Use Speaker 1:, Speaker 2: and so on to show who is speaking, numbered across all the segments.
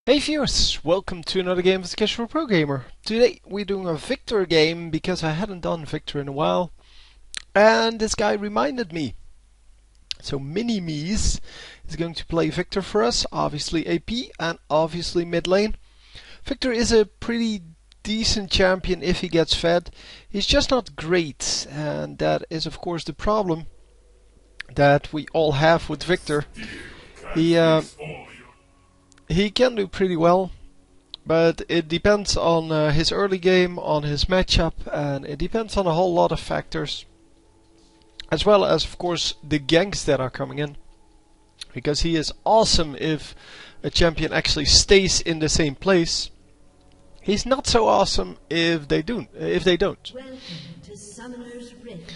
Speaker 1: Hey viewers, welcome to another game of the Casual Pro Gamer. Today we're doing a Viktor game because I hadn't done Viktor in a while, and this guy reminded me. So Mini-Me's is going to play Viktor for us, obviously AP and obviously mid lane. Viktor is a pretty decent champion if he gets fed. He's just not great, and that is of course the problem that we all have with Viktor. He can do pretty well, but it depends on his early game, on his matchup, and it depends on a whole lot of factors. As well as, of course, the ganks that are coming in. Because he is awesome if a champion actually stays in the same place. He's not so awesome if they don't.
Speaker 2: Welcome to Summoner's Rift.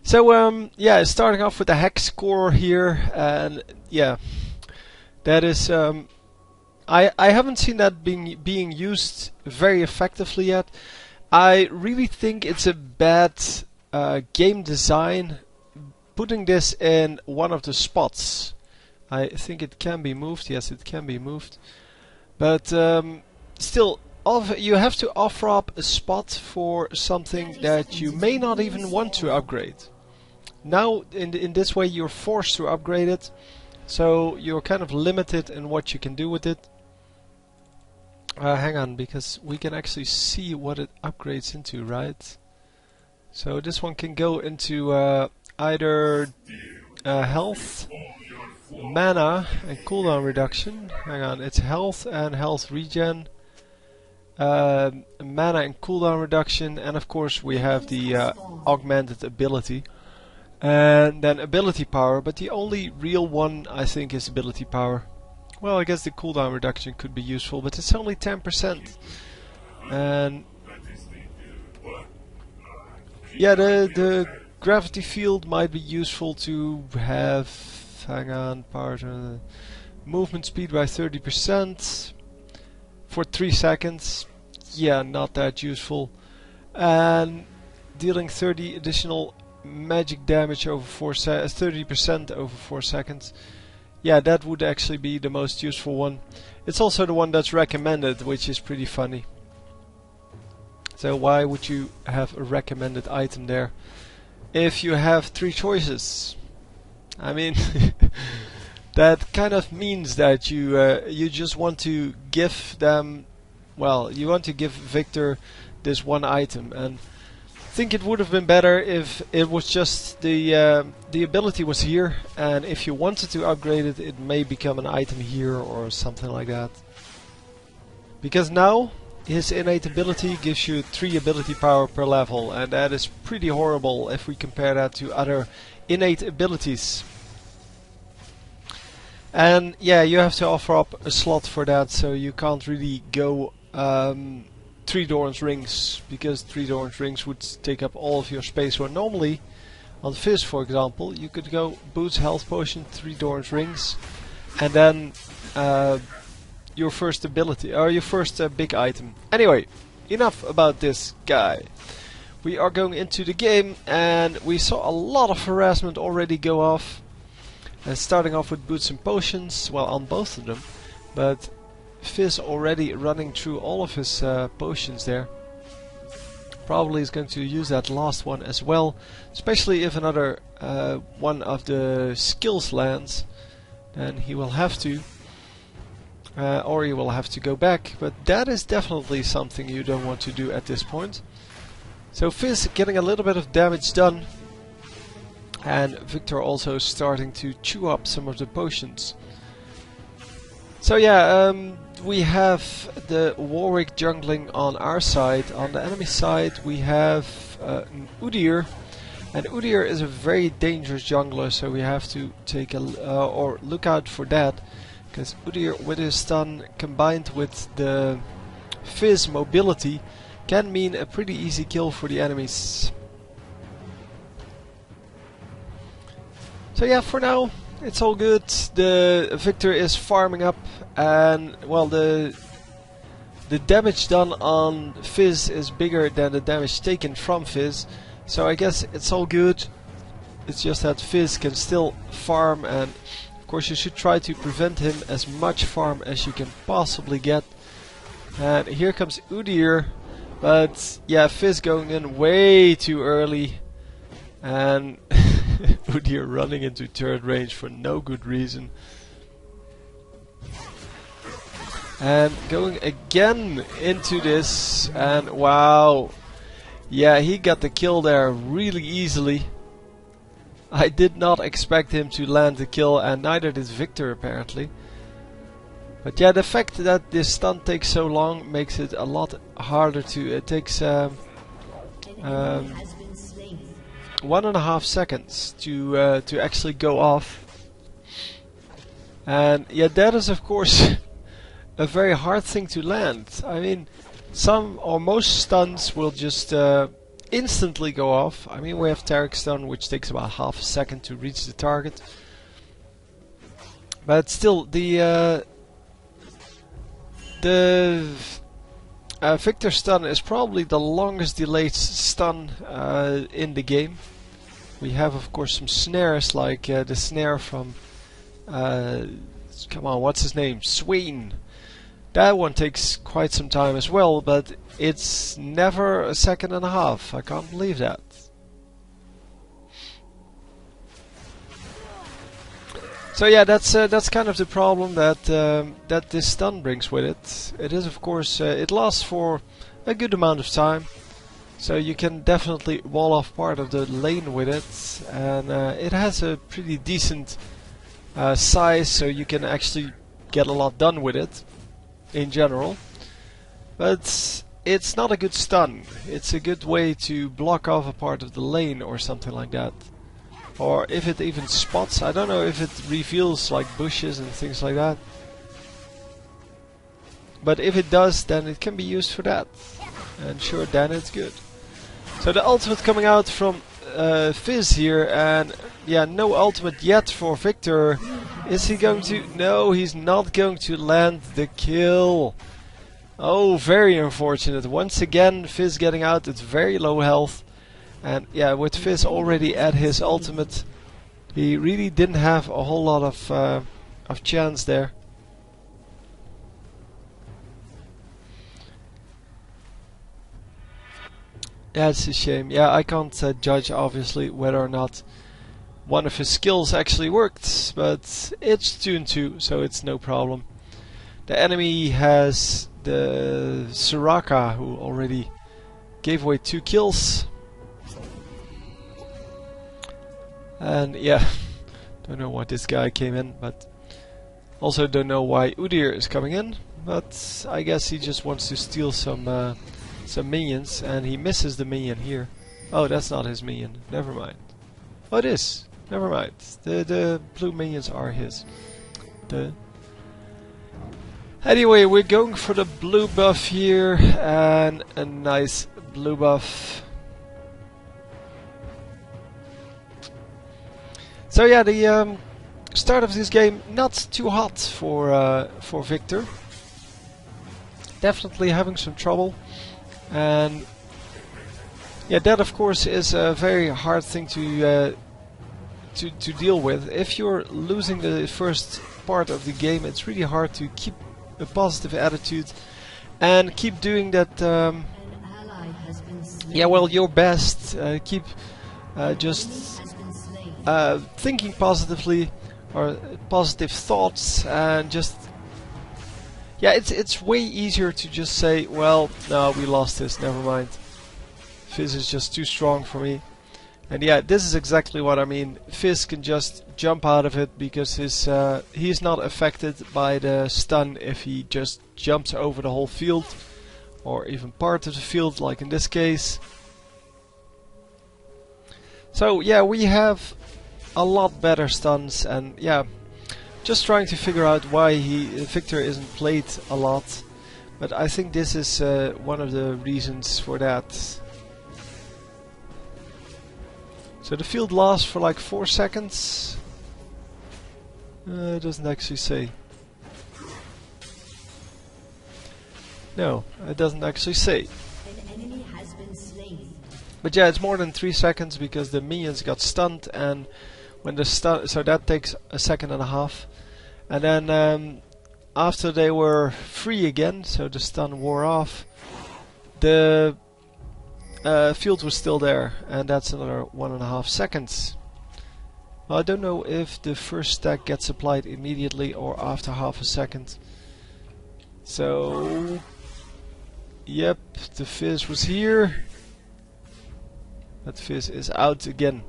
Speaker 1: So yeah, starting off with the hex core here, and yeah, that is. I haven't seen that being used very effectively yet. I really think it's a bad game design putting this in one of the spots. I think it can be moved. Yes, it can be moved. But still, you have to offer up a spot for something that you may not even want to upgrade. Now, in this way, you're forced to upgrade it. So you're kind of limited in what you can do with it. Hang on, because we can actually see what it upgrades into, right? So this one can go into either health, mana, and cooldown reduction. Hang on, it's health and health regen, mana and cooldown reduction, and of course we have the augmented ability. And then ability power, but the only real one I think is ability power. Well, I guess the cooldown reduction could be useful, but it's only 10%. And yeah, the gravity field might be useful to have. Hang on, movement speed by 30% for 3 seconds. Yeah, not that useful. And dealing 30 additional magic damage over 30% over 4 seconds. Yeah, that would actually be the most useful one. It's also the one that's recommended, which is pretty funny. So why would you have a recommended item there if you have 3 choices? I mean, that kind of means that you just want to give them, well, you want to give Viktor this one item, and I think it would have been better if it was just the ability was here, and if you wanted to upgrade it, it may become an item here or something like that. Because now his innate ability gives you 3 ability power per level, and that is pretty horrible if we compare that to other innate abilities. And yeah, you have to offer up a slot for that, so you can't really go 3 Doran's rings, because 3 Doran's rings would take up all of your space, where normally on Fizz, for example, you could go boots, health potion, 3 Doran's rings, and then your first ability, or your first big item. Anyway, enough about this guy. We are going into the game, and we saw a lot of harassment already go off. Starting off with boots and potions, well, on both of them, but Fizz already running through all of his potions there. Probably is going to use that last one as well, especially if another one of the skills lands, then he will have to, or he will have to go back, but that is definitely something you don't want to do at this point. So Fizz getting a little bit of damage done, and Viktor also starting to chew up some of the potions. So yeah, we have the Warwick jungling on our side. On the enemy side we have Udyr, and Udyr is a very dangerous jungler, so we have to take a or look out for that, because Udyr with his stun combined with the Fizz mobility can mean a pretty easy kill for the enemies. So yeah, for now it's all good. The Viktor is farming up, and well, the damage done on Fizz is bigger than the damage taken from Fizz, so I guess it's all good. It's just that Fizz can still farm, and course, you should try to prevent him as much farm as you can possibly get. And here comes Udyr, but yeah, Fizz going in way too early, and Udyr running into turret range for no good reason. And going again into this, and wow, yeah, he got the kill there really easily. I did not expect him to land the kill, and neither did Viktor apparently. But yeah, the fact that this stun takes so long makes it a lot harder to... It takes 1.5 seconds to actually go off. And yeah, that is of course a very hard thing to land. I mean, some or most stuns will just instantly go off. I mean, we have Taric stun, which takes about half a second to reach the target. But still, the Viktor stun is probably the longest delayed stun in the game. We have, of course, some snares like the snare from come on, what's his name? Swain. That one takes quite some time as well, but it's never a second and a half. I can't believe that. So yeah, that's kind of the problem that that this stun brings with it. It is, of course, it lasts for a good amount of time, so you can definitely wall off part of the lane with it, and it has a pretty decent size, so you can actually get a lot done with it in general. But it's not a good stun. It's a good way to block off a part of the lane or something like that. Or if it even spots, I don't know if it reveals like bushes and things like that. But if it does, then it can be used for that. And sure, then it's good. So the ultimate coming out from Fizz here, and yeah, no ultimate yet for Viktor. Is he going to? No, he's not going to land the kill. Oh, very unfortunate. Once again, Fizz getting out at very low health. And yeah, with Fizz already at his ultimate, he really didn't have a whole lot of chance there. Yeah, it's a shame. Yeah, I can't judge obviously whether or not one of his skills actually worked, but it's 2-2, so it's no problem. The enemy has the Soraka, who already gave away 2 kills. And yeah, don't know why this guy came in, but also don't know why Udyr is coming in. But I guess he just wants to steal some minions, and he misses the minion here. Oh, that's not his minion. Never mind. Oh, it is. Never mind. The blue minions are his. Anyway, we're going for the blue buff here, and a nice blue buff. So yeah, the start of this game not too hot for Viktor. Definitely having some trouble, and yeah, that of course is a very hard thing to deal with. If you're losing the first part of the game, it's really hard to keep a positive attitude and keep doing that. Yeah, well, your best. Keep just. Thinking positively, or positive thoughts, and just yeah, it's way easier to just say, well, no, we lost this, never mind. Fizz is just too strong for me. And yeah, this is exactly what I mean. Fizz can just jump out of it because he's not affected by the stun if he just jumps over the whole field, or even part of the field, like in this case. So yeah, we have a lot better stuns, and yeah, just trying to figure out why Viktor isn't played a lot, but I think this is one of the reasons for that. So the field lasts for like 4 seconds. It doesn't actually say. No, it doesn't actually say. But yeah, it's more than 3 seconds because the minions got stunned, and when the stun, so that takes a second and a half, and then after they were free again, so the stun wore off, the field was still there, and that's another 1.5 seconds. Well, I don't know if the first stack gets applied immediately or after half a second. So, yep, the fizz was here. That fizz is out again.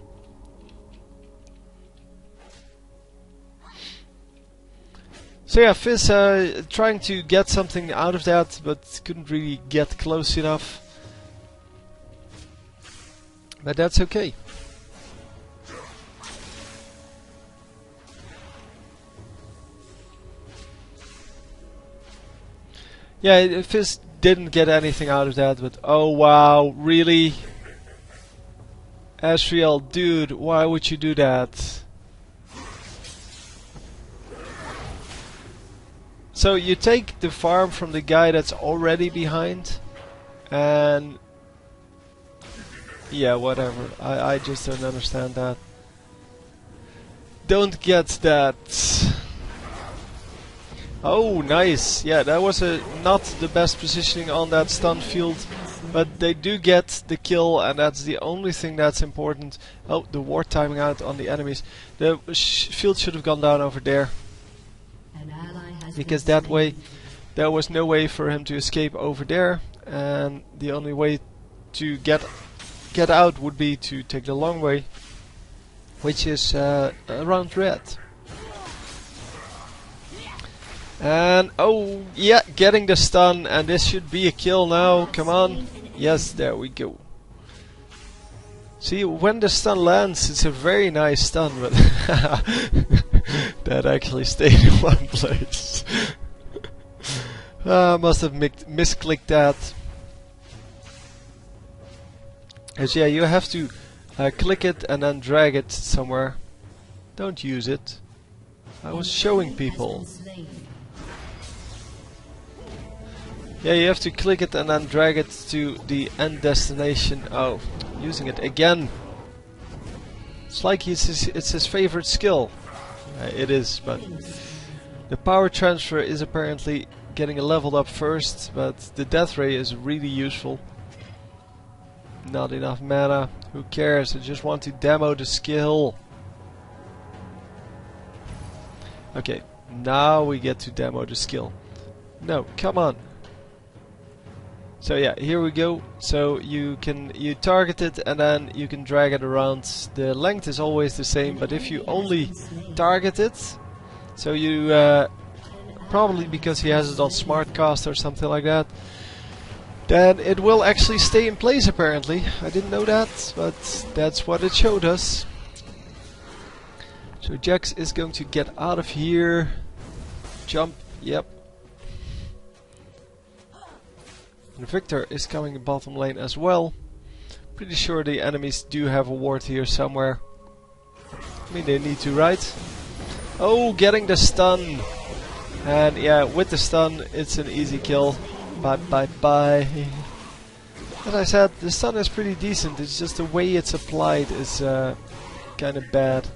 Speaker 1: So yeah, Fizz trying to get something out of that, but couldn't really get close enough. But that's okay. Yeah, Fizz didn't get anything out of that, but oh wow, really? Asriel, dude, why would you do that? So you take the farm from the guy that's already behind, and yeah, whatever. I just don't understand that. Don't get that. Oh, nice. Yeah, that was not the best positioning on that stun field, but they do get the kill, and that's the only thing that's important. Oh, the ward timing out on the enemies. The field should have gone down over there, because that way there was no way for him to escape over there, and the only way to get out would be to take the long way, which is around red. And oh yeah, getting the stun, and this should be a kill now. Come on. Yes, there we go. See, when the stun lands, it's a very nice stun, but that actually stayed in one place. Must have misclicked that. Because yeah, you have to click it and then drag it somewhere. Don't use it. I was showing people. Yeah, you have to click it and then drag it to the end destination. Oh, using it again. It's like it's his favorite skill. It is, but the power transfer is apparently getting leveled up first, but the death ray is really useful. Not enough mana. Who cares? I just want to demo the skill. Okay, now we get to demo the skill. No, come on. So yeah, here we go. So you target it and then you can drag it around. The length is always the same, but if you only target it, so you probably because he has it on smart cast or something like that, then it will actually stay in place apparently. I didn't know that, but that's what it showed us. So Jax is going to get out of here. Jump, yep. And Viktor is coming bottom lane as well. Pretty sure the enemies do have a ward here somewhere. I mean, they need to, right? Oh, getting the stun. And yeah, with the stun, it's an easy kill. Bye bye bye. As I said, the stun is pretty decent. It's just the way it's applied is kind of bad.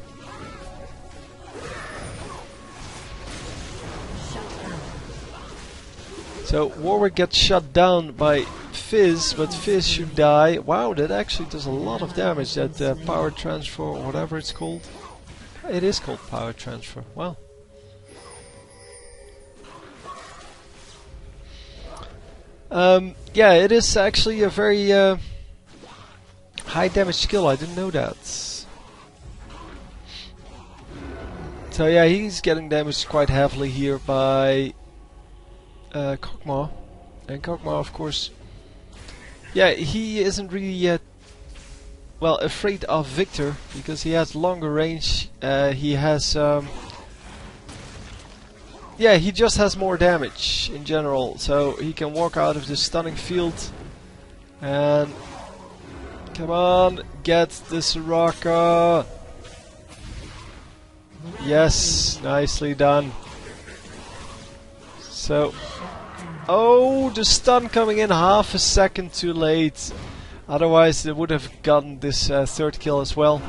Speaker 1: So Warwick gets shut down by Fizz, but Fizz should die. Wow, that actually does a lot of damage, that power transfer or whatever it's called. It is called power transfer, wow. Yeah, it is actually a very high damage skill, I didn't know that. So yeah, he's getting damaged quite heavily here by Kog'Maw. And Kog'Maw, of course, yeah, he isn't really yet, well, afraid of Viktor, because he has longer range, he has, yeah, he just has more damage in general, so he can walk out of the stunning field, and, come on, get the Soraka! Yes, nicely done. So, oh, the stun coming in half a second too late. Otherwise they would have gotten this third kill as well.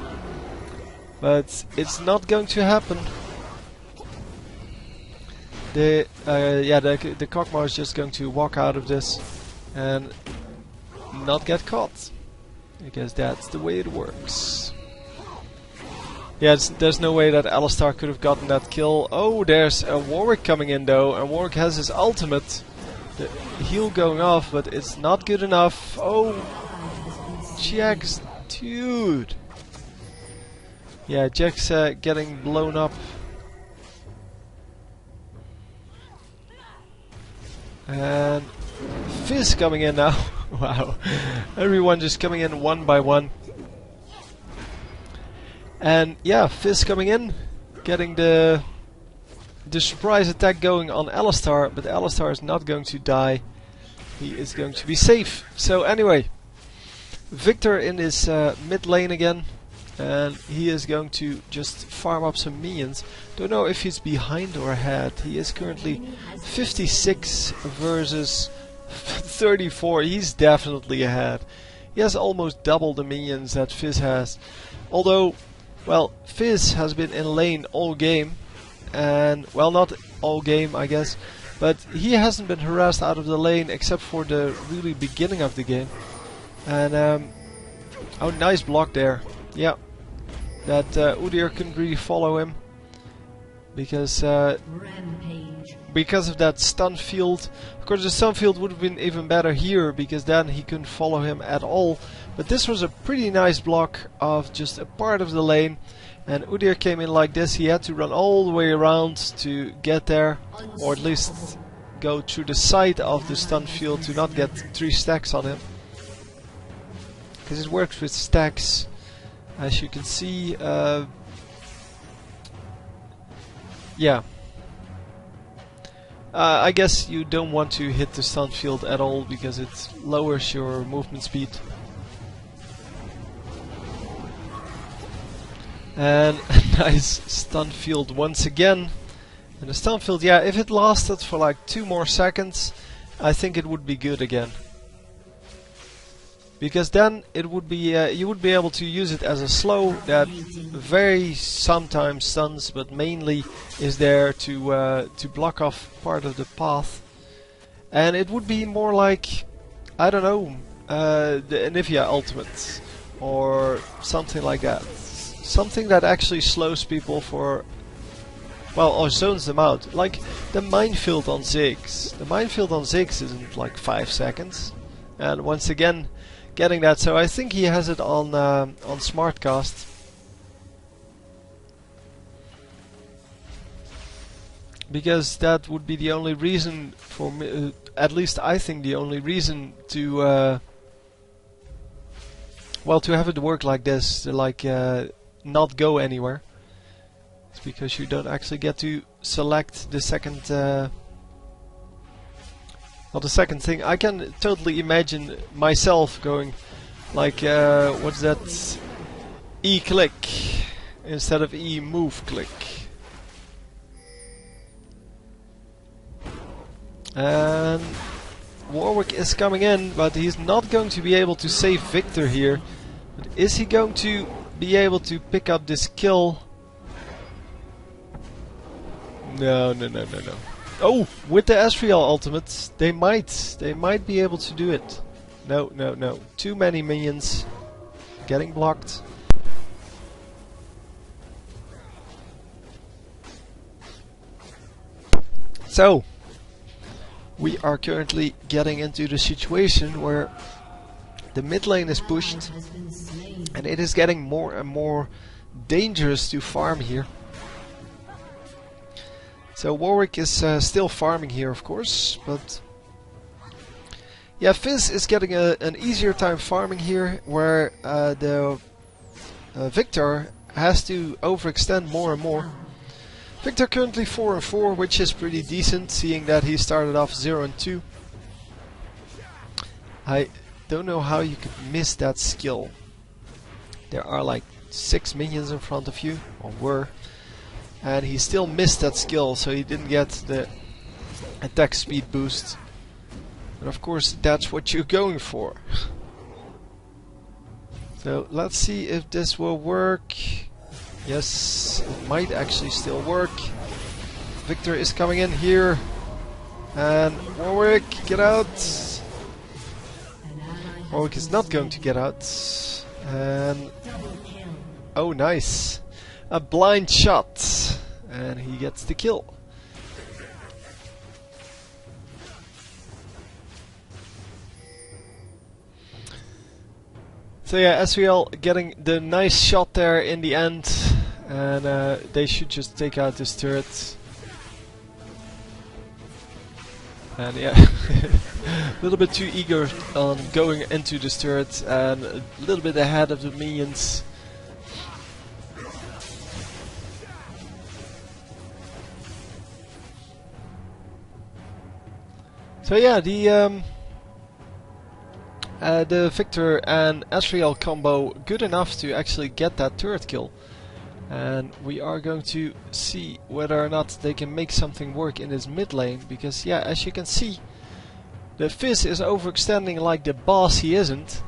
Speaker 1: But it's not going to happen. The Kog'Maw is just going to walk out of this and not get caught, because that's the way it works. Yeah, there's no way that Alistar could have gotten that kill. Oh, there's a Warwick coming in though, and Warwick has his ultimate. The heal going off, but it's not good enough. Oh, Jax, dude. Yeah, Jax getting blown up. And Fizz coming in now. Wow. Everyone just coming in one by one. And yeah, Fizz coming in, getting the surprise attack going on Alistar, but Alistar is not going to die. He is going to be safe. So anyway, Viktor in his mid lane again, and he is going to just farm up some minions. Don't know if he's behind or ahead. He is currently 56 versus 34. He's definitely ahead. He has almost double the minions that Fizz has. Although, well, Fizz has been in lane all game. And, well, not all game, I guess. But he hasn't been harassed out of the lane except for the really beginning of the game. And, oh, nice block there. Yeah. That Udyr couldn't really follow him. Because of that stun field. Of course, the stun field would have been even better here, because then he couldn't follow him at all. But this was a pretty nice block of just a part of the lane. And Udyr came in like this. He had to run all the way around to get there, or at least go through the side of the stun field to not get 3 stacks on him. Because it works with stacks, as you can see. Yeah. I guess you don't want to hit the stun field at all, because it lowers your movement speed. And a nice stun field once again. And the stun field, yeah, if it lasted for like 2 more seconds, I think it would be good again. Because then it would be you would be able to use it as a slow that very sometimes stuns, but mainly is there to block off part of the path. And it would be more like, I don't know, the Anivia ultimate or something like that. Something that actually slows people for, well, or zones them out. Like the minefield on Ziggs. The minefield on Ziggs isn't like 5 seconds. And once again, getting that. So I think he has it on Smartcast. Because that would be the only reason for me, at least I think the only reason to, well, to have it work like this, to like not go anywhere. It's because you don't actually get to select the second, not the second thing. I can totally imagine myself going like, what's that? E-click instead of E-move click. And Warwick is coming in, but he's not going to be able to save Viktor here. But is he going to be able to pick up this kill? No. Oh, with the Ezreal ultimate, they might be able to do it. No. Too many minions getting blocked. So, we are currently getting into the situation where the mid lane is pushed and it is getting more and more dangerous to farm here. So Warwick is still farming here, of course, but yeah, Fizz is getting an easier time farming here, where the Viktor has to overextend more and more. Viktor currently 4-4, which is pretty decent, seeing that he started off 0-2. I don't know how you could miss that skill. There are like 6 minions in front of you, or were. And he still missed that skill, so he didn't get the attack speed boost. And of course, that's what you're going for. So let's see if this will work. Yes, it might actually still work. Viktor is coming in here. And Warwick, get out! Warwick is not going to get out. And... oh, nice! A blind shot! And he gets the kill. So yeah, SVL getting the nice shot there in the end. And they should just take out this turret. And yeah, a little bit too eager on going into this turret and a little bit ahead of the minions. So yeah, the Viktor and Asriel combo good enough to actually get that turret kill. And we are going to see whether or not they can make something work in this mid lane, because yeah, as you can see, the Fizz is overextending like the boss he isn't,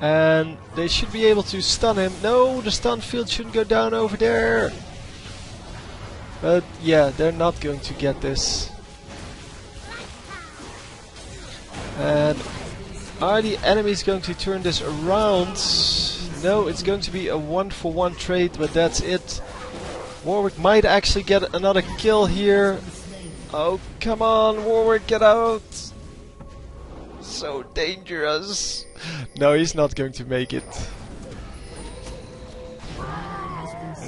Speaker 1: and they should be able to stun him. No, the stun field shouldn't go down over there. But yeah, they're not going to get this. And are the enemies going to turn this around? No, it's going to be a 1-for-1 trade, but that's it. Warwick might actually get another kill here. Oh, come on, Warwick, get out! So dangerous. No, he's not going to make it.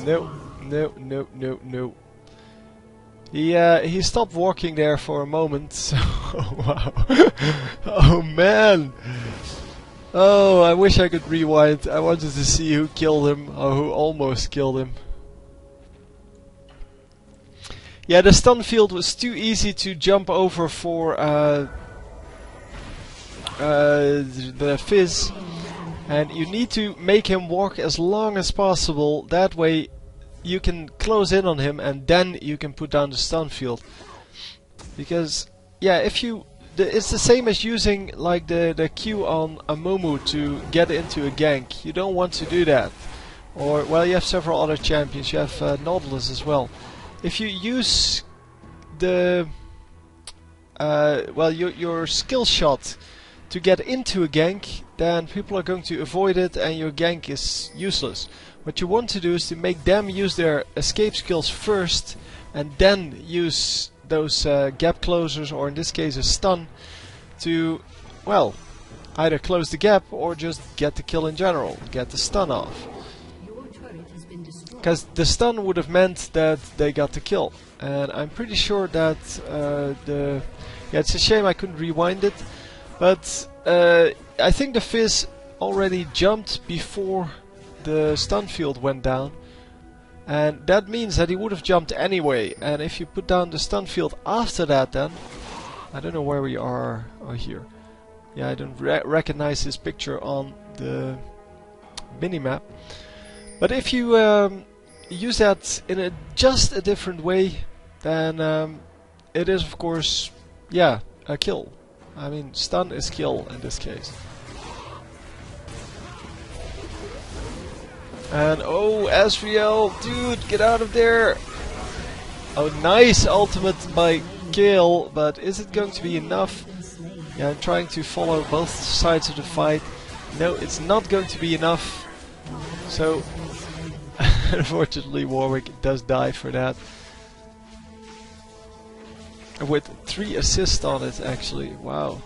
Speaker 1: No, no, no, no, no. He stopped walking there for a moment. So, wow. Oh man. Oh, I wish I could rewind. I wanted to see who killed him, or who almost killed him. Yeah, the stun field was too easy to jump over for the Fizz. And you need to make him walk as long as possible. That way you can close in on him and then you can put down the stun field. Because, yeah, if you... it's the same as using like the Q on a Mumu to get into a gank. You don't want to do that. Or, well, you have several other champions. You have Nautilus as well. If you use the well, your skill shot to get into a gank, then people are going to avoid it and your gank is useless. What you want to do is to make them use their escape skills first and then use those gap closers, or in this case a stun, to, well, either close the gap or just get the kill in general, get the stun off. Because the stun would have meant that they got the kill. And I'm pretty sure that yeah, it's a shame I couldn't rewind it, but I think the Fizz already jumped before the stun field went down. And that means that he would have jumped anyway. And if you put down the stun field after that, then I don't know where we are. Oh, here. Yeah, I don't recognize this picture on the minimap. But if you use that in just a different way, then it is, of course, yeah, a kill. I mean, stun is kill in this case. And oh, Asriel, dude, get out of there! Oh, nice ultimate by Gale, but is it going to be enough? Yeah, I'm trying to follow both sides of the fight. No, it's not going to be enough. So, unfortunately, Warwick does die for that. With 3 assists on it, actually. Wow.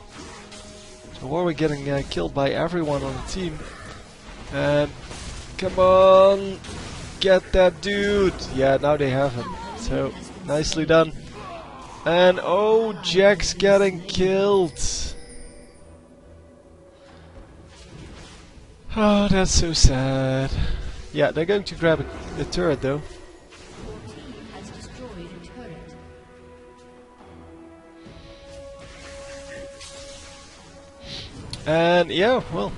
Speaker 1: So Warwick getting killed by everyone on the team. And come on, get that dude. Yeah, now they have him. So, nicely done. And oh, Jack's getting killed. Oh, that's so sad. Yeah, they're going to grab the turret though. And yeah, well,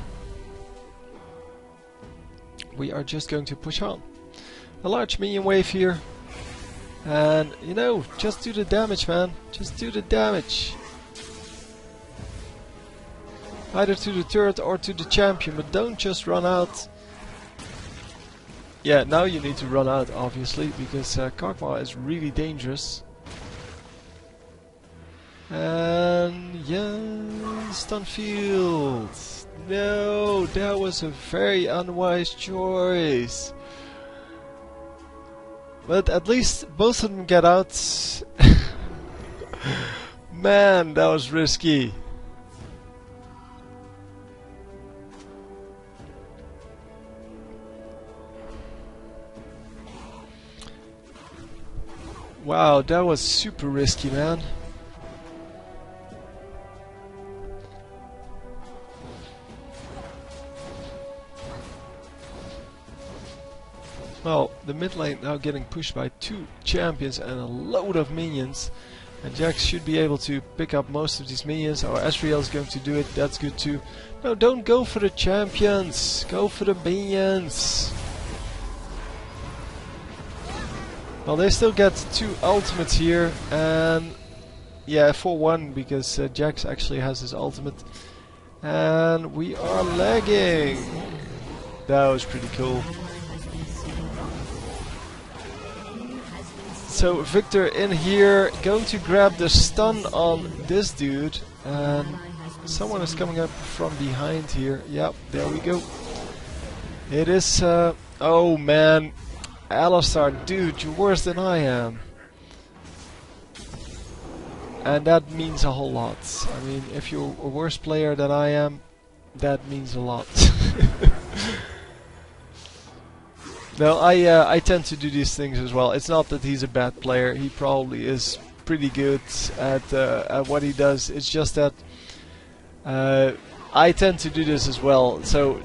Speaker 1: we are just going to push on. A large minion wave here. And, you know, just do the damage, man. Just do the damage. Either to the turret or to the champion, but don't just run out. Yeah, now you need to run out, obviously, because Kog'Maw is really dangerous. And yeah, stun field. No, that was a very unwise choice. But at least both of them get out. Man, that was risky. Wow, that was super risky, man. Well, the mid lane now getting pushed by 2 champions and a load of minions. And Jax should be able to pick up most of these minions. Or Asriel is going to do it, that's good too. No, don't go for the champions, go for the minions. Well, they still get 2 ultimates here. And yeah, 4-1 because Jax actually has his ultimate. And we are lagging. That was pretty cool. So Viktor in here, going to grab the stun on this dude, and someone is coming up from behind here. Yep, there we go. It is, oh man, Alistar, dude, you're worse than I am. And that means a whole lot. I mean, if you're a worse player than I am, that means a lot. No, I tend to do these things as well. It's not that he's a bad player. He probably is pretty good at what he does. It's just that I tend to do this as well. So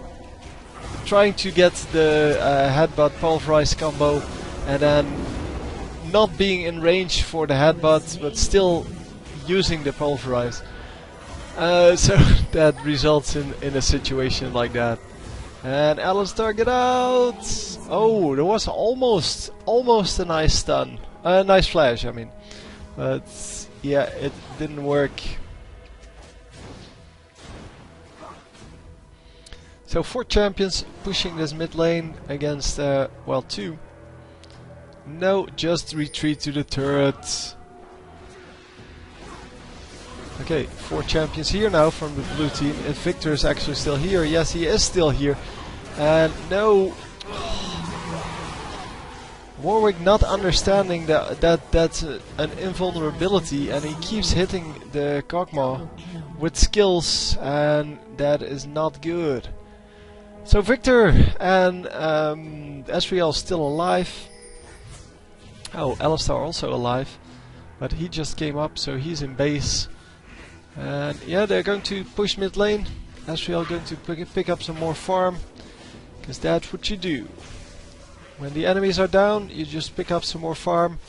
Speaker 1: trying to get the headbutt pulverize combo and then not being in range for the headbutt, but still using the pulverize. So that results in a situation like that. And Alistar, get out! Oh, there was almost a nice stun. Nice flash, I mean. But yeah, it didn't work. So 4 champions pushing this mid lane against, well, 2. No, just retreat to the turret. Okay, 4 champions here now from the blue team. If Viktor is actually still here, yes, he is still here. And no, Warwick not understanding that that's an invulnerability, and he keeps hitting the Kog'Maw with skills, and that is not good. So Viktor and Asriel still alive. Oh, Alistar also alive, but he just came up, so he's in base. And yeah, they're going to push mid lane. Asriel going to pick up some more farm, because that's what you do. When the enemies are down, you just pick up some more farm.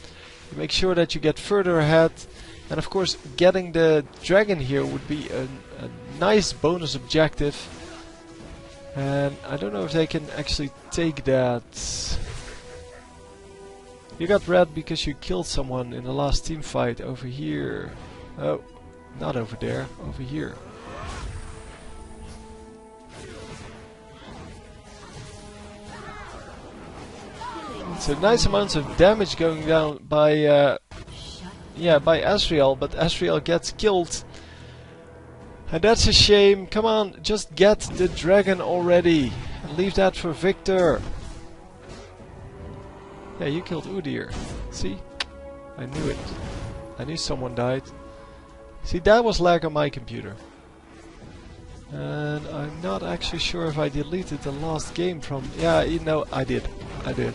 Speaker 1: You make sure that you get further ahead. And of course, getting the dragon here would be a nice bonus objective. And I don't know if they can actually take that. You got red because you killed someone in the last team fight over here. Oh. Not over there, over here. So nice amounts of damage going down by by Asriel, but Asriel gets killed. And that's a shame. Come on, just get the dragon already. And leave that for Viktor. Yeah, you killed Udyr. See? I knew it. I knew someone died. See, that was lag on my computer. And I'm not actually sure if I deleted the last game from... Yeah, you know, I did. I did.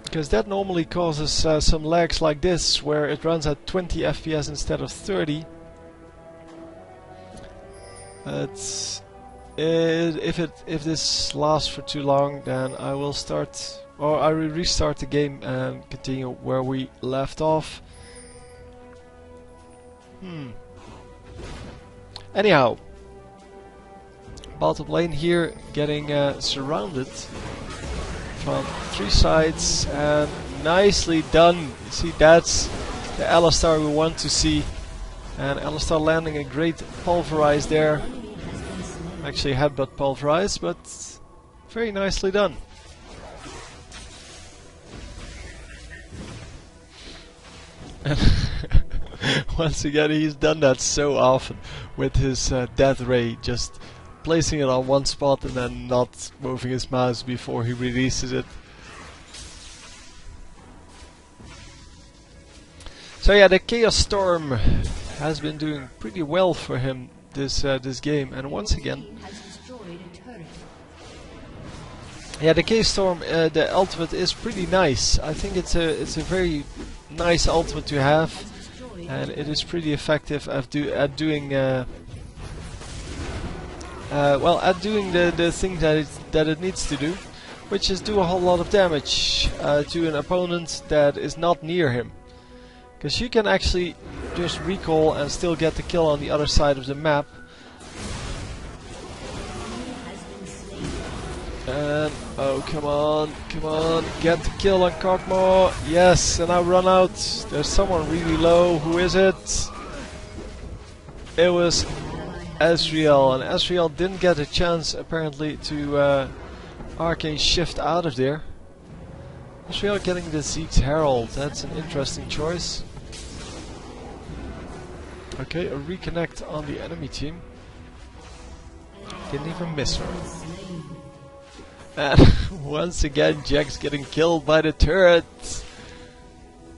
Speaker 1: Because that normally causes some lags like this, where it runs at 20 FPS instead of 30. But if this lasts for too long, then I will start... Or I will restart the game and continue where we left off. Anyhow, bottom lane here getting surrounded from 3 sides, and nicely done. You see, that's the Alistar we want to see, and Alistar landing a great pulverize there. Actually headbutt pulverize, but Very nicely done. Once again, he's done that so often with his death ray, just placing it on one spot and then not moving his mouse before he releases it. So yeah, the Chaos Storm has been doing pretty well for him this game, and once again, yeah, the Chaos Storm, the ultimate is pretty nice. I think it's a very nice ultimate to have, and it is pretty effective at doing the thing that it needs to do, which is do a whole lot of damage to an opponent that is not near him. Because you can actually just recall and still get the kill on the other side of the map. And oh, come on, get the kill on Kog'Maw. Yes, and I run out. There's someone really low. Who is it? It was Ezreal, and Ezreal didn't get a chance apparently to arcane shift out of there. Ezreal getting the Zeke's Herald. That's an interesting choice. Okay, a reconnect on the enemy team. Didn't even miss her. And once again, Jack's getting killed by the turret.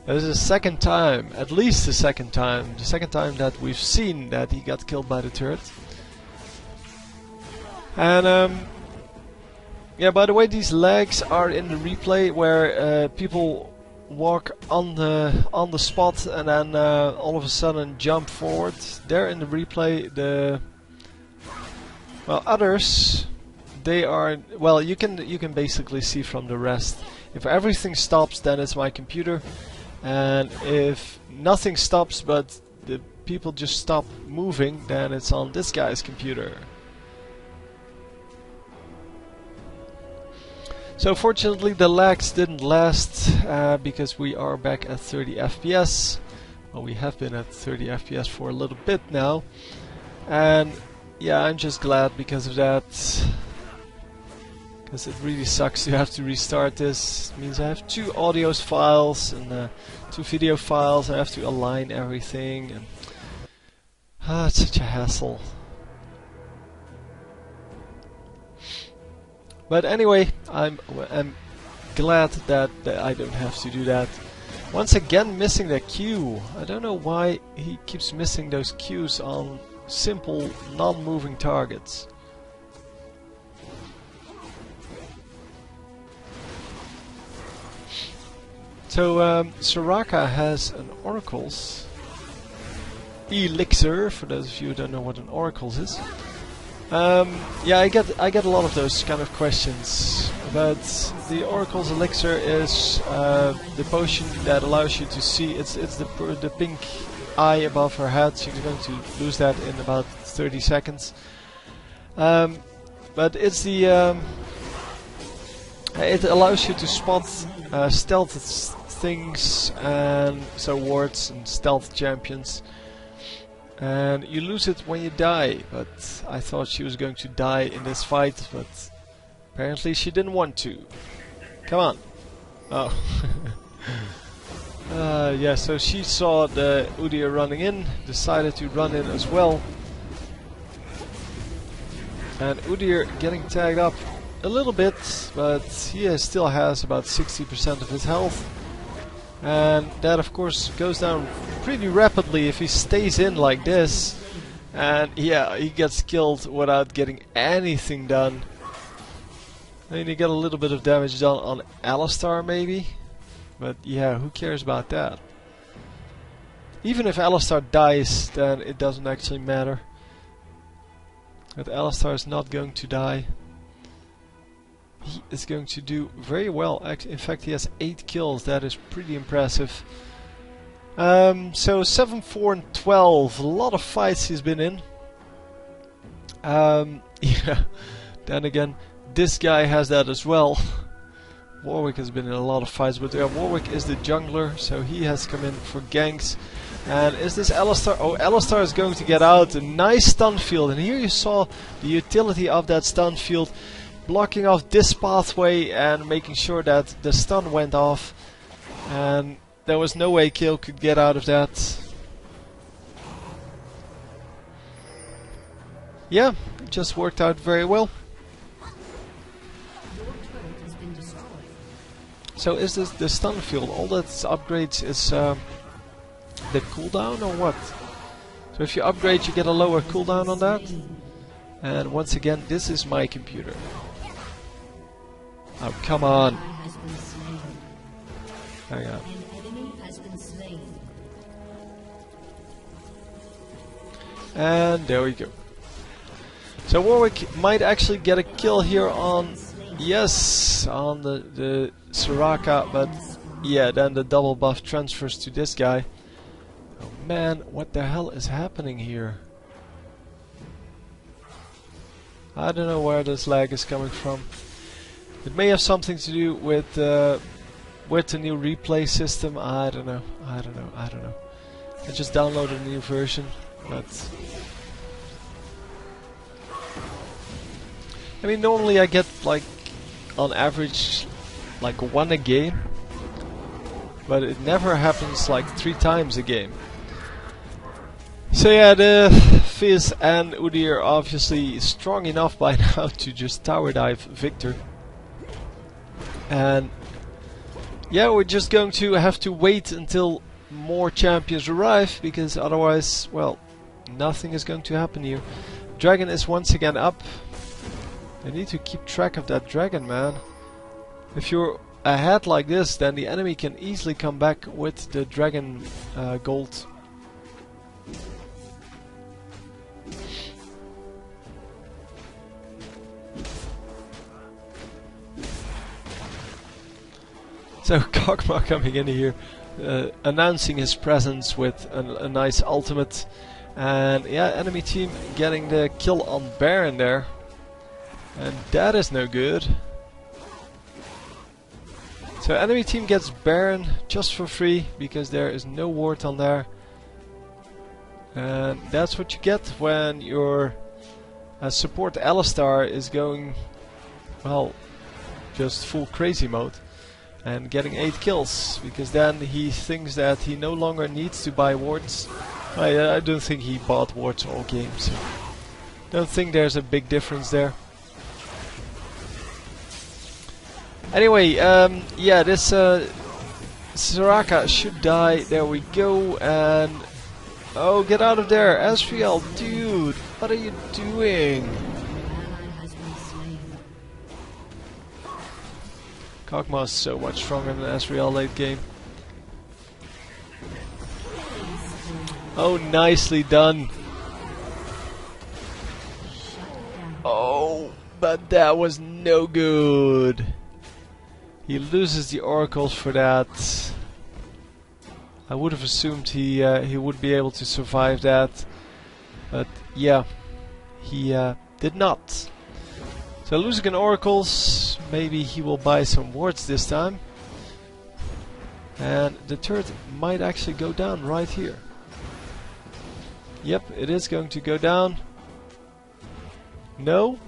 Speaker 1: That is the second time, at least the second time that we've seen that he got killed by the turret. And yeah, by the way, these lags are in the replay where people walk on the spot and then all of a sudden jump forward. There in the replay, others, they are, well, you can basically see from the rest. If everything stops, then it's my computer, and if nothing stops but the people just stop moving, then it's on this guy's computer. So fortunately the lags didn't last because we are back at 30 FPS. Well, we have been at 30 FPS for a little bit now, and yeah, I'm just glad because of that. Because it really sucks to have to restart this. It means I have 2 audio files and 2 video files. I have to align everything, and it's such a hassle. But anyway, I'm glad that I don't have to do that. Once again, missing that Q. I don't know why he keeps missing those Qs on simple, non-moving targets. So Soraka has an Oracle's Elixir, for those of you who don't know what an Oracle's is. Yeah, I get a lot of those kind of questions, but the Oracle's Elixir is the potion that allows you to see. It's the pink eye above her head. She's going to lose that in about 30 seconds. But it's the it allows you to spot stealth things, and so wards and stealth champions. And you lose it when you die, but I thought she was going to die in this fight, but apparently she didn't want to. Come on. Oh. Yeah, so she saw the Udyr running in, decided to run in as well. And Udyr getting tagged up a little bit, but he still has about 60% of his health. And that of course goes down pretty rapidly if he stays in like this. And yeah, he gets killed without getting anything done. I mean, he got a little bit of damage done on Alistar maybe, but yeah, who cares about that? Even if Alistar dies, then it doesn't actually matter. But Alistar is not going to die. He is going to do very well. In fact, he has 8 kills. That is pretty impressive. So 7, 4, and 12. A lot of fights he's been in. Yeah. Then again, this guy has that as well. Warwick has been in a lot of fights, but Warwick is the jungler, so he has come in for ganks. And is this Alistar? Oh, Alistar is going to get out. A nice stun field, and here you saw the utility of that stun field. blocking off this pathway and making sure that the stun went off, and there was no way Kale could get out of that. Yeah, it just worked out very well. So is this the stun field? All that upgrades is the cooldown or what? So if you upgrade you get a lower cooldown on that. And once again, this is my computer. Oh, come on. Hang on. And there we go. So Warwick might actually get a kill here on... Yes, on the Soraka, but yeah, then the double buff transfers to this guy. Oh man, what the hell is happening here? I don't know where this lag is coming from. It may have something to do with the new replay system. I don't know. I just downloaded a new version, but I mean, normally I get like on average like 1 a game, but it never happens like 3 times a game. So yeah, the Fizz and Udi are obviously strong enough by now to just tower dive Viktor. And yeah, we're just going to have to wait until more champions arrive, because otherwise, well, nothing is going to happen here. Dragon is once again up. I need to keep track of that dragon, man. If you're ahead like this, then the enemy can easily come back with the dragon gold. So Kog'Maw coming in here, announcing his presence with a nice ultimate. And yeah, enemy team getting the kill on Baron there. And that is no good. So enemy team gets Baron just for free, because there is no ward on there. And that's what you get when your support Alistar is going, well, just full crazy mode. And getting 8 kills, because then he thinks that he no longer needs to buy wards. I don't think he bought wards all games. So don't think there's a big difference there. Anyway, yeah, this Soraka should die. There we go. And oh, get out of there, Asriel, dude! What are you doing? Kog'Maw is so much stronger than Asriel late game. Oh, nicely done. Oh, but that was no good. He loses the oracles for that. I would have assumed he would be able to survive that, but yeah, he did not. So losing an oracles, maybe he will buy some wards this time. And the turret might actually go down right here. Yep, it is going to go down. No?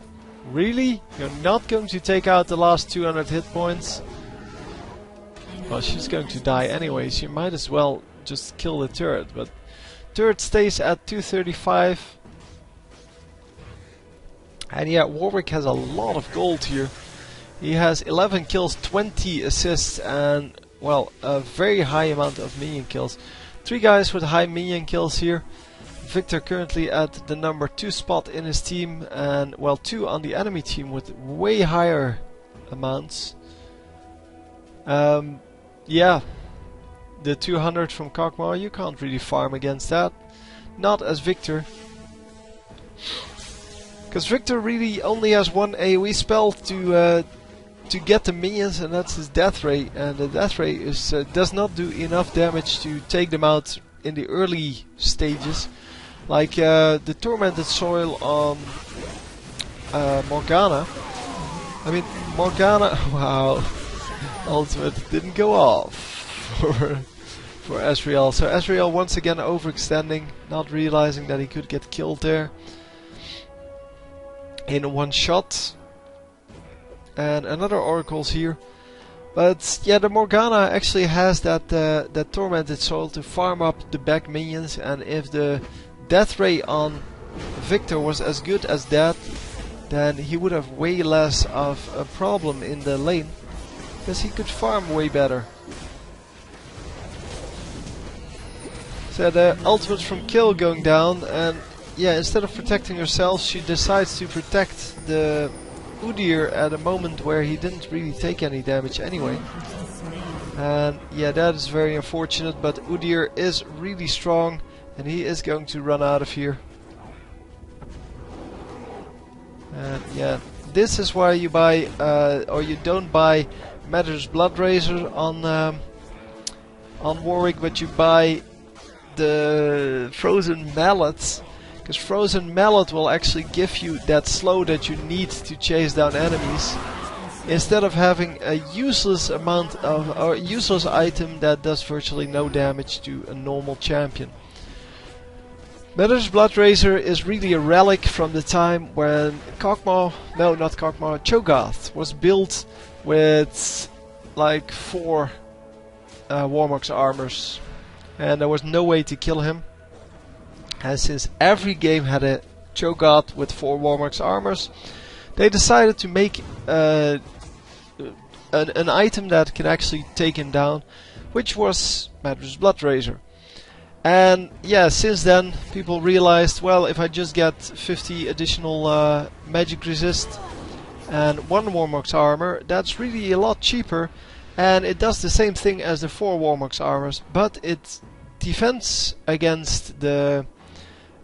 Speaker 1: Really? You're not going to take out the last 200 hit points? Well, she's going to die anyway, so you might as well just kill the turret. But turret stays at 235. And yeah, Warwick has a lot of gold here. He has 11 kills, 20 assists, and, well, a very high amount of minion kills. 3 guys with high minion kills here. Viktor currently at the number 2 spot in his team, and, well, 2 on the enemy team with way higher amounts. Yeah, the 200 from Kog'Maw, you can't really farm against that. Not as Viktor. Because Viktor really only has one AoE spell to get the minions, and that's his death ray. And the death ray is, does not do enough damage to take them out in the early stages. Like the Tormented Soil on Morgana. I mean, Morgana, wow, ultimate didn't go off for Asriel. So Asriel once again overextending, not realizing that he could get killed there in one shot. and another Oracle's here. But yeah, the Morgana actually has that that Tormented Soul to farm up the back minions, and if the Death Ray on Viktor was as good as that, then he would have way less of a problem in the lane, because he could farm way better. So the ultimate from Kill going down, and yeah, instead of protecting herself, she decides to protect the Udyr at a moment where he didn't really take any damage anyway. And yeah, that is very unfortunate, but Udyr is really strong and he is going to run out of here. And yeah, this is why you buy, or you don't buy Matter's Bloodrazor on Warwick, but you buy the Frozen Mallet, because Frozen Mallet will actually give you that slow that you need to chase down enemies, instead of having a useless amount of, or useless item that does virtually no damage to a normal champion. Matter's Bloodrazor is really a relic from the time when Cho'Gath was built with like 4 Warmock's armors, and there was no way to kill him. And since every game had a Cho'Gath with 4 Warmock's armors, they decided to make an item that can actually take him down, which was Matter's Bloodrazor. And yeah, since then people realized, well, if I just get 50 additional magic resist and 1 Warmock's armor, that's really a lot cheaper, and it does the same thing as the 4 Warmock's armors, but it defends against the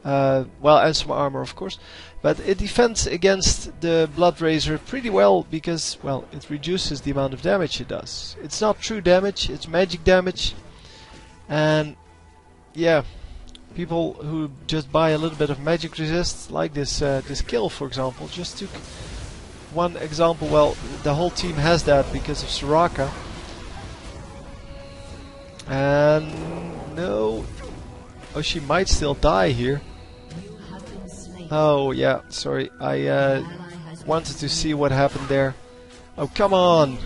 Speaker 1: well, and some armor of course, but it defends against the Bloodrazor pretty well, because, well, it reduces the amount of damage it does. It's not true damage, it's magic damage. And yeah, people who just buy a little bit of magic resist, like this this Kill for example, just took one example. Well, the whole team has that because of Soraka. And no, oh, she might still die here. Oh yeah, sorry, I wanted to see what happened there. Oh, come on!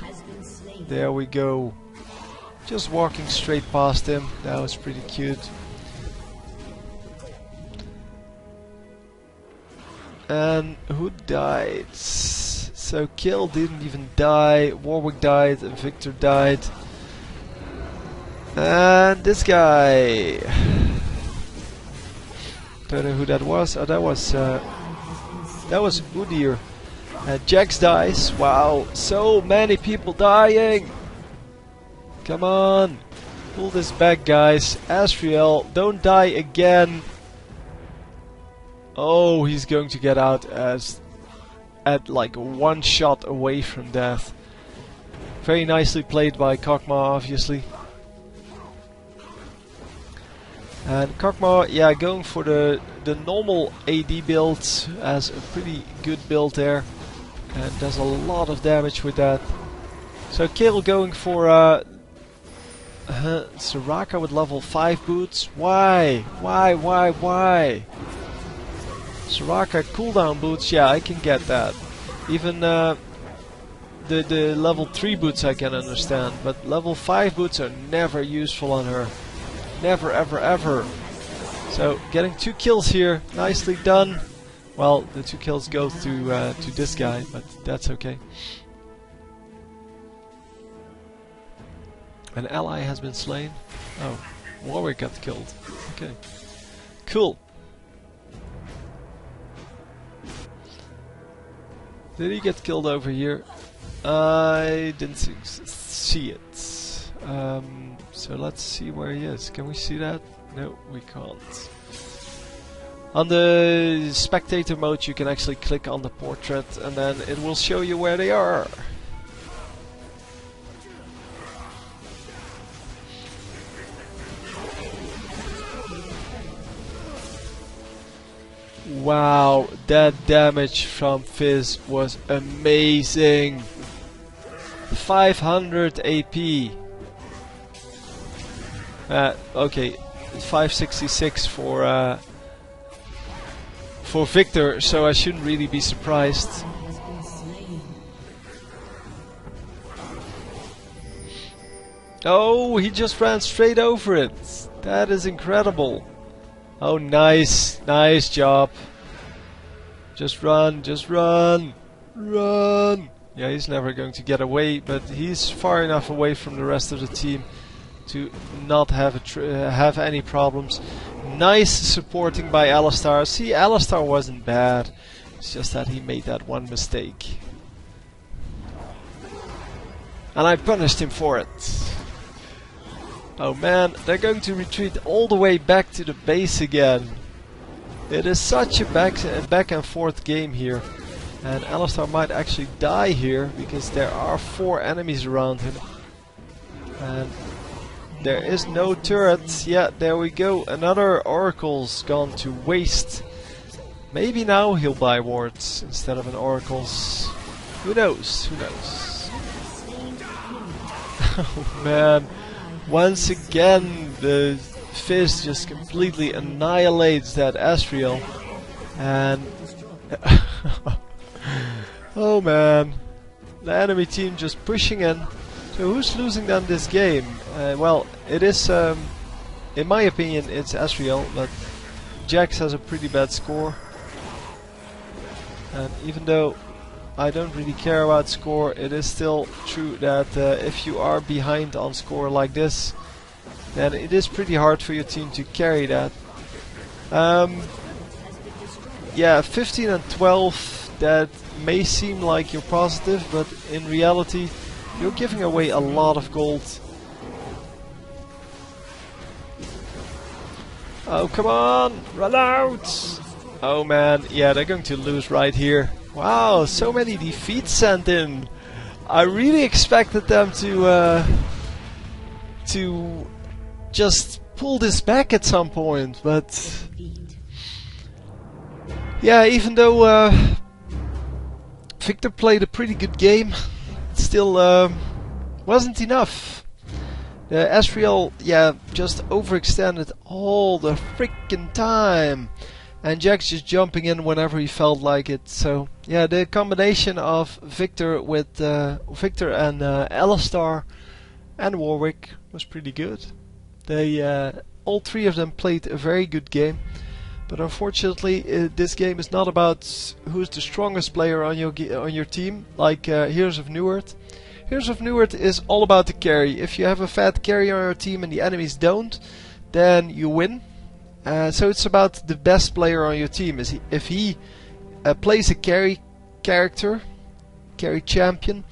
Speaker 1: There we go. Just walking straight past him. That was pretty cute. And who died? So Kill didn't even die, Warwick died, and Viktor died. And this guy, don't know who that was. Oh, that was Udyr. Jax dies. Wow, so many people dying. Come on, pull this back, guys. Asriel, don't die again. Oh, he's going to get out at like 1 shot away from death. Very nicely played by Kog'Maw, obviously. And Kog'Maw, yeah, going for the normal AD build, as a pretty good build there, and does a lot of damage with that. So Kill going for Soraka with level 5 boots. Why? Soraka cooldown boots, yeah, I can get that. Even the level 3 boots I can understand, but level 5 boots are never useful on her. Never, ever, ever. So getting 2 kills here, nicely done. Well, the 2 kills go to this guy, but that's okay. An ally has been slain. Oh, Warwick got killed. Okay, cool. Did he get killed over here? I didn't see it. So let's see where he is. Can we see that? No, we can't. On the spectator mode you can actually click on the portrait and then it will show you where they are. Wow, that damage from Fizz was amazing. 500 AP. Okay, 566 for Viktor, so I shouldn't really be surprised. Oh, he just ran straight over it. That is incredible. Oh, nice. Nice job. Just run, just run. Run. Yeah, he's never going to get away, but he's far enough away from the rest of the team to not have have any problems. Nice supporting by Alistar. See, Alistar wasn't bad. It's just that he made that one mistake. And I punished him for it. Oh man, they're going to retreat all the way back to the base again. It is such a back and forth game here. And Alistar might actually die here because there are 4 enemies around him. And there is no turret. Yeah, there we go. Another oracle's gone to waste. Maybe now he'll buy wards instead of an oracle's. Who knows? Who knows? Oh man. Once again the Fizz just completely annihilates that Asriel. And oh man, the enemy team just pushing in. So who's losing then this game? Well, it is, in my opinion, it's Asriel, but Jax has a pretty bad score. And even though I don't really care about score, it is still true that if you are behind on score like this, then it is pretty hard for your team to carry that. Yeah, 15 and 12, that may seem like you're positive, but in reality you're giving away a lot of gold. Oh, come on! Run out! Oh man, yeah, they're going to lose right here. Wow, so many defeats sent in. I really expected them to just pull this back at some point, but yeah, even though Viktor played a pretty good game, it still wasn't enough. Asriel, yeah, just overextended all the freaking time. And Jax just jumping in whenever he felt like it. So yeah, the combination of Viktor with Viktor and Alistar and Warwick was pretty good. They all 3 of them played a very good game. But unfortunately, this game is not about who's the strongest player on your team, like Heroes of Newerth. Heroes of Newerth is all about the carry. If you have a fat carry on your team and the enemies don't, then you win. So it's about the best player on your team. If he plays a carry character, carry champion,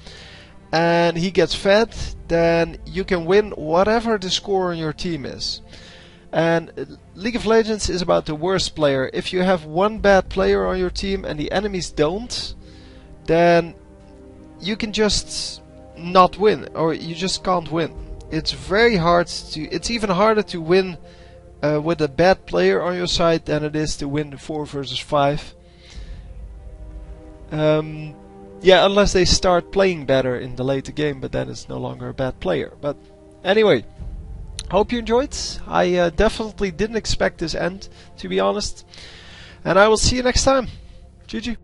Speaker 1: and he gets fed, then you can win whatever the score on your team is. And League of Legends is about the worst player. If you have one bad player on your team and the enemies don't, then you can just not win, or you just can't win. It's very hard to. It's even harder to win with a bad player on your side than it is to win 4 versus 5. Yeah, unless they start playing better in the later game, but then it's no longer a bad player. But anyway, hope you enjoyed. I definitely didn't expect this end, to be honest. And I will see you next time. GG.